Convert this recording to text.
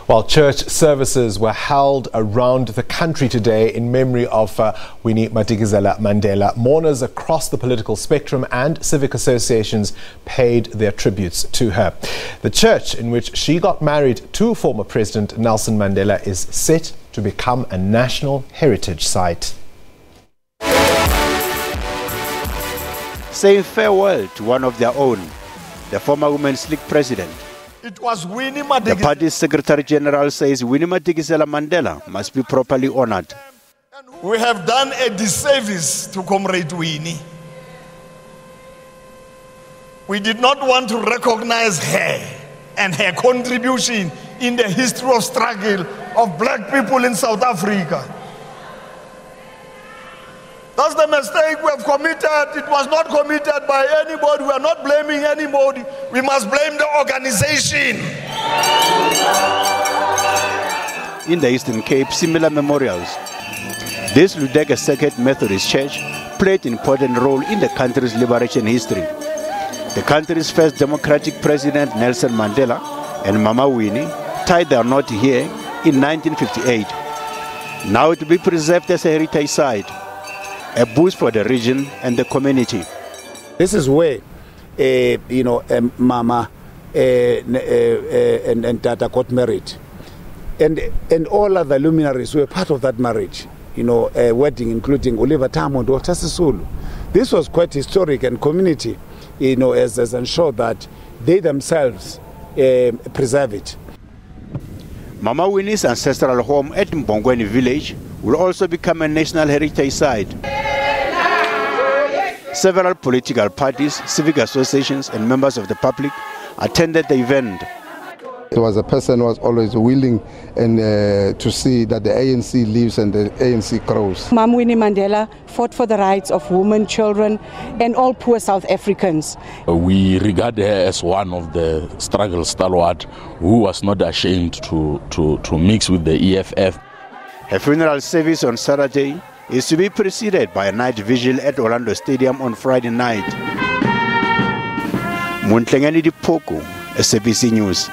While church services were held around the country today in memory of Winnie Madikizela-Mandela, mourners across the political spectrum and civic associations paid their tributes to her. The church in which she got married to former President Nelson Mandela is set to become a national heritage site. Saying farewell to one of their own, the former Women's League president. It was Winnie Madikizela. The party's Secretary General says Winnie Madikizela-Mandela must be properly honored. We have done a disservice to Comrade Winnie. We did not want to recognize her and her contribution in the history of struggle of black people in South Africa. That's the mistake we have committed. It was not committed by anybody. We are not blaming anybody. We must blame the organization. In the Eastern Cape, similar memorials. This Ludega Second Methodist Church played an important role in the country's liberation history. The country's first democratic president, Nelson Mandela, and Mama Winnie tied their knot here in 1958. Now to be preserved as a heritage site. A boost for the region and the community. This is where, Mama and Tata got married. And all other luminaries were part of that marriage. A wedding including Oliver Tambo and Walter Sisulu. This was quite historic, and community, has ensured that they themselves preserve it. Mama Winnie's ancestral home at Mbongweni village will also become a national heritage site. Several political parties, civic associations and members of the public attended the event. He was a person who was always willing to see that the ANC lives and the ANC grows. Mom Winnie Mandela fought for the rights of women, children and all poor South Africans. We regard her as one of the struggle stalwart who was not ashamed to mix with the EFF. Her funeral service on Saturday is to be preceded by a night vigil at Orlando Stadium on Friday night. Muntlengani Dipoko, SABC News.